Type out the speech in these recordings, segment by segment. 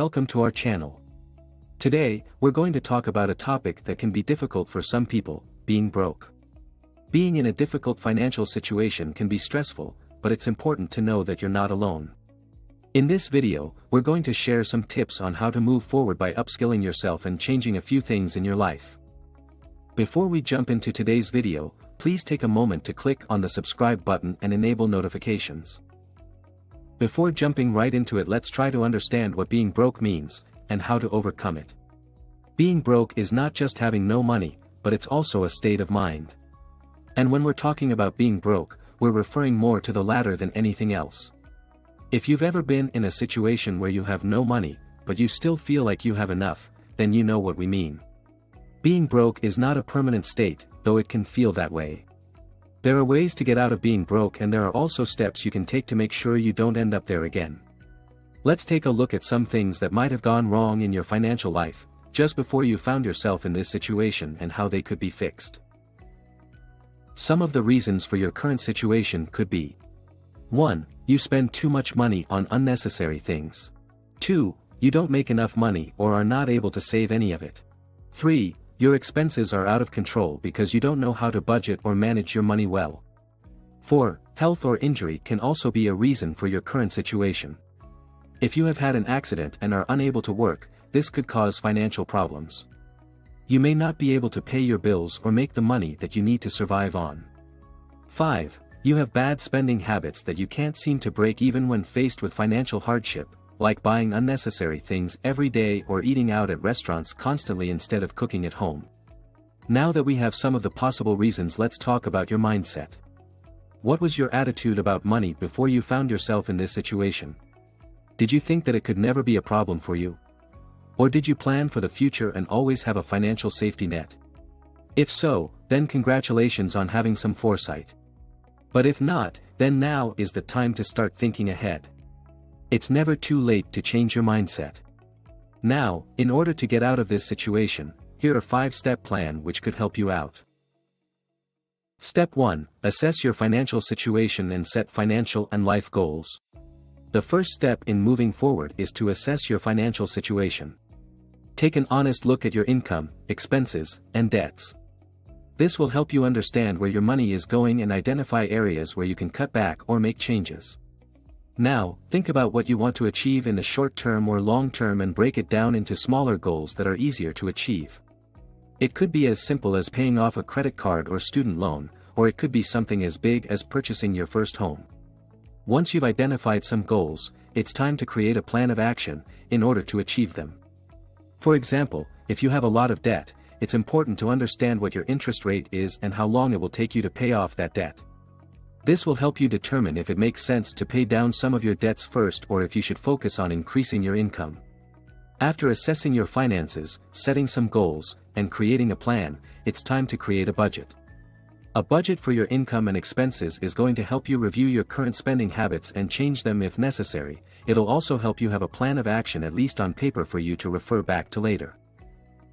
welcome to our channel. Today, we're going to talk about a topic that can be difficult for some people, being broke. Being in a difficult financial situation can be stressful, but it's important to know that you're not alone. In this video, we're going to share some tips on how to move forward by upskilling yourself and changing a few things in your life. Before we jump into today's video, please take a moment to click on the subscribe button and enable notifications. Before jumping right into it, let's try to understand what being broke means, and how to overcome it. Being broke is not just having no money, but it's also a state of mind. And when we're talking about being broke, we're referring more to the latter than anything else. If you've ever been in a situation where you have no money, but you still feel like you have enough, then you know what we mean. Being broke is not a permanent state, though it can feel that way. There are ways to get out of being broke, and there are also steps you can take to make sure you don't end up there again. Let's take a look at some things that might have gone wrong in your financial life, just before you found yourself in this situation, and how they could be fixed. Some of the reasons for your current situation could be: 1. You spend too much money on unnecessary things. 2. You don't make enough money or are not able to save any of it. 3. Your expenses are out of control because you don't know how to budget or manage your money well. 4. Health or injury can also be a reason for your current situation. If you have had an accident and are unable to work, this could cause financial problems. You may not be able to pay your bills or make the money that you need to survive on. 5. You have bad spending habits that you can't seem to break even when faced with financial hardship, like buying unnecessary things every day or eating out at restaurants constantly instead of cooking at home. Now that we have some of the possible reasons, let's talk about your mindset. What was your attitude about money before you found yourself in this situation? Did you think that it could never be a problem for you? Or did you plan for the future and always have a financial safety net? If so, then congratulations on having some foresight. But if not, then now is the time to start thinking ahead. It's never too late to change your mindset. Now, in order to get out of this situation, here are 5-step plan which could help you out. Step 1. Assess your financial situation and set financial and life goals. The first step in moving forward is to assess your financial situation. Take an honest look at your income, expenses, and debts. This will help you understand where your money is going and identify areas where you can cut back or make changes. Now, think about what you want to achieve in the short term or long term and break it down into smaller goals that are easier to achieve. It could be as simple as paying off a credit card or student loan, or it could be something as big as purchasing your first home. Once you've identified some goals, it's time to create a plan of action in order to achieve them. For example, if you have a lot of debt, it's important to understand what your interest rate is and how long it will take you to pay off that debt. This will help you determine if it makes sense to pay down some of your debts first or if you should focus on increasing your income. After assessing your finances, setting some goals, and creating a plan, it's time to create a budget. A budget for your income and expenses is going to help you review your current spending habits and change them if necessary. It'll also help you have a plan of action, at least on paper, for you to refer back to later.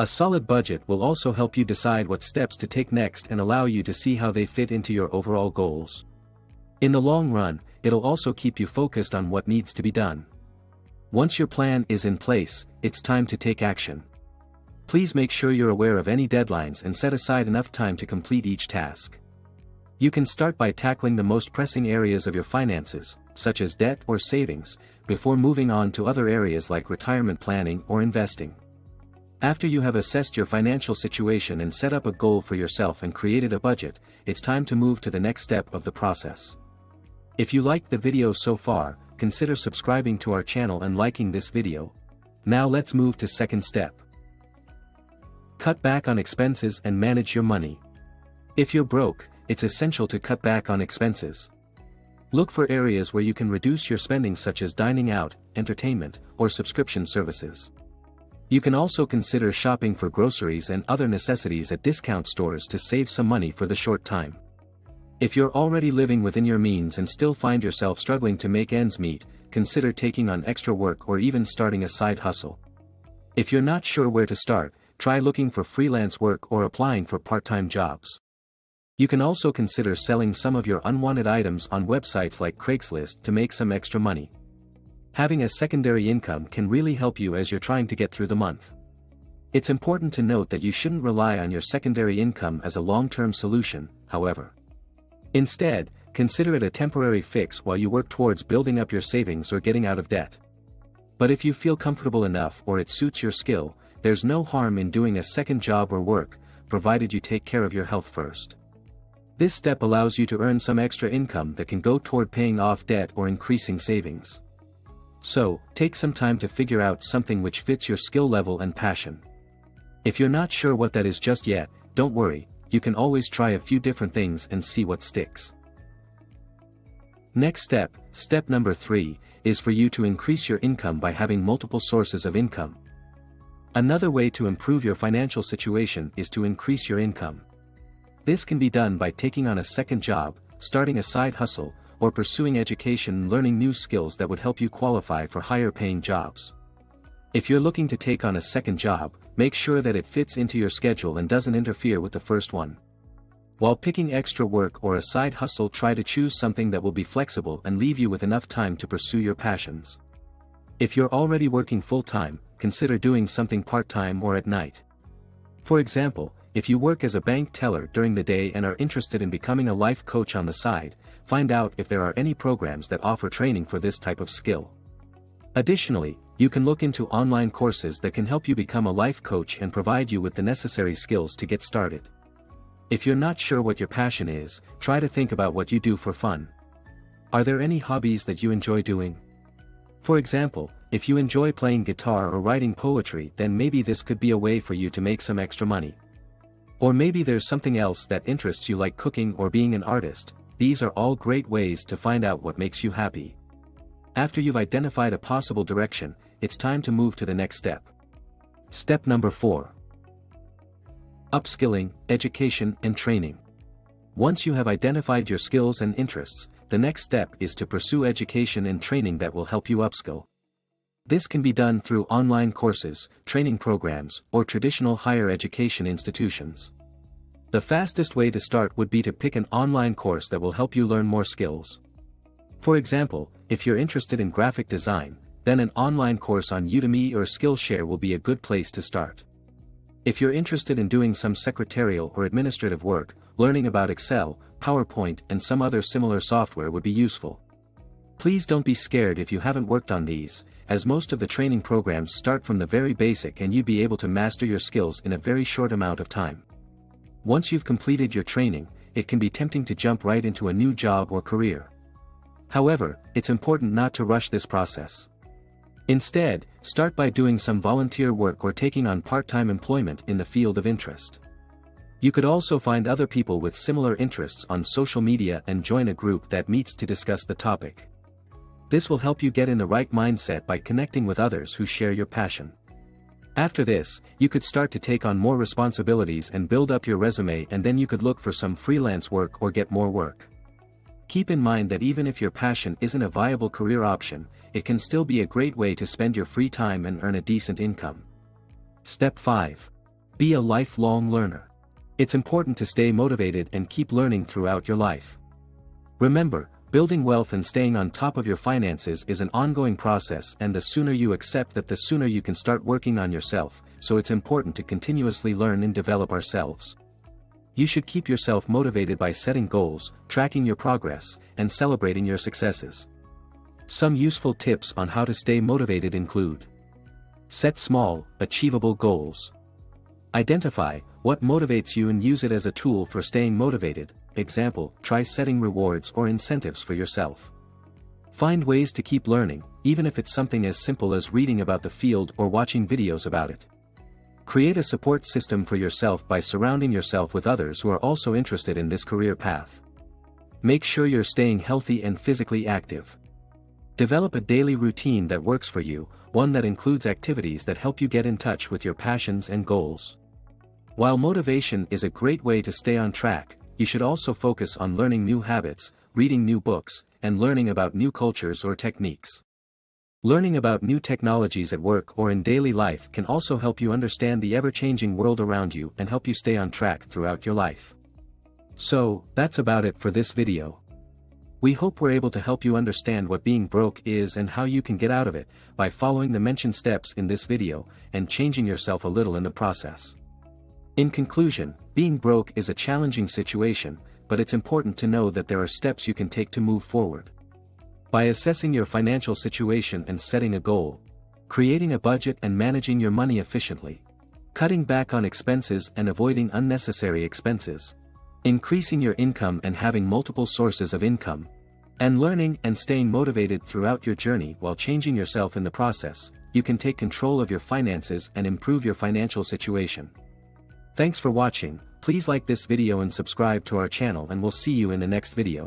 A solid budget will also help you decide what steps to take next and allow you to see how they fit into your overall goals. In the long run, it'll also keep you focused on what needs to be done. Once your plan is in place, it's time to take action. Please make sure you're aware of any deadlines and set aside enough time to complete each task. You can start by tackling the most pressing areas of your finances, such as debt or savings, before moving on to other areas like retirement planning or investing. After you have assessed your financial situation and set up a goal for yourself and created a budget, it's time to move to the next step of the process. If you liked the video so far, consider subscribing to our channel and liking this video. Now let's move to second step. Cut back on expenses and manage your money. If you're broke, it's essential to cut back on expenses. Look for areas where you can reduce your spending, such as dining out, entertainment, or subscription services. You can also consider shopping for groceries and other necessities at discount stores to save some money for the short time. If you're already living within your means and still find yourself struggling to make ends meet, consider taking on extra work or even starting a side hustle. If you're not sure where to start, try looking for freelance work or applying for part-time jobs. You can also consider selling some of your unwanted items on websites like Craigslist to make some extra money. Having a secondary income can really help you as you're trying to get through the month. It's important to note that you shouldn't rely on your secondary income as a long-term solution, however. Instead, consider it a temporary fix while you work towards building up your savings or getting out of debt. But if you feel comfortable enough or it suits your skill, there's no harm in doing a second job or work, provided you take care of your health first. This step allows you to earn some extra income that can go toward paying off debt or increasing savings. So, take some time to figure out something which fits your skill level and passion. If you're not sure what that is just yet, don't worry, you can always try a few different things and see what sticks. Next step, step number 3, is for you to increase your income by having multiple sources of income. Another way to improve your financial situation is to increase your income. This can be done by taking on a second job, starting a side hustle, or pursuing education and learning new skills that would help you qualify for higher paying jobs. If you're looking to take on a second job, make sure that it fits into your schedule and doesn't interfere with the first one. While picking extra work or a side hustle, try to choose something that will be flexible and leave you with enough time to pursue your passions. If you're already working full-time, consider doing something part-time or at night. For example, if you work as a bank teller during the day and are interested in becoming a life coach on the side, find out if there are any programs that offer training for this type of skill. Additionally, you can look into online courses that can help you become a life coach and provide you with the necessary skills to get started. If you're not sure what your passion is, try to think about what you do for fun. Are there any hobbies that you enjoy doing? For example, if you enjoy playing guitar or writing poetry, then maybe this could be a way for you to make some extra money. Or maybe there's something else that interests you, like cooking or being an artist. These are all great ways to find out what makes you happy. After you've identified a possible direction, it's time to move to the next step. Step number 4. Upskilling, education and training. Once you have identified your skills and interests, the next step is to pursue education and training that will help you upskill. This can be done through online courses, training programs, or traditional higher education institutions. The fastest way to start would be to pick an online course that will help you learn more skills. For example, if you're interested in graphic design, then an online course on Udemy or Skillshare will be a good place to start. If you're interested in doing some secretarial or administrative work, learning about Excel, PowerPoint and some other similar software would be useful. Please don't be scared if you haven't worked on these, as most of the training programs start from the very basic and you'd be able to master your skills in a very short amount of time. Once you've completed your training, it can be tempting to jump right into a new job or career. However, it's important not to rush this process. Instead, start by doing some volunteer work or taking on part-time employment in the field of interest. You could also find other people with similar interests on social media and join a group that meets to discuss the topic. This will help you get in the right mindset by connecting with others who share your passion. After this, you could start to take on more responsibilities and build up your resume, and then you could look for some freelance work or get more work. Keep in mind that even if your passion isn't a viable career option, it can still be a great way to spend your free time and earn a decent income. Step 5. Be a lifelong learner. It's important to stay motivated and keep learning throughout your life. Remember, building wealth and staying on top of your finances is an ongoing process, and the sooner you accept that, the sooner you can start working on yourself, so it's important to continuously learn and develop ourselves. You should keep yourself motivated by setting goals, tracking your progress, and celebrating your successes. Some useful tips on how to stay motivated include: set small, achievable goals. Identify what motivates you and use it as a tool for staying motivated. Example, try setting rewards or incentives for yourself. Find ways to keep learning, even if it's something as simple as reading about the field or watching videos about it. Create a support system for yourself by surrounding yourself with others who are also interested in this career path. Make sure you're staying healthy and physically active. Develop a daily routine that works for you, one that includes activities that help you get in touch with your passions and goals. While motivation is a great way to stay on track, you should also focus on learning new habits, reading new books, and learning about new cultures or techniques. Learning about new technologies at work or in daily life can also help you understand the ever-changing world around you and help you stay on track throughout your life. So, that's about it for this video. We hope we're able to help you understand what being broke is and how you can get out of it, by following the mentioned steps in this video, and changing yourself a little in the process. In conclusion, being broke is a challenging situation, but it's important to know that there are steps you can take to move forward. By assessing your financial situation and setting a goal, creating a budget and managing your money efficiently, cutting back on expenses and avoiding unnecessary expenses, increasing your income and having multiple sources of income, and learning and staying motivated throughout your journey while changing yourself in the process, you can take control of your finances and improve your financial situation. Thanks for watching. Please like this video and subscribe to our channel, and we'll see you in the next video.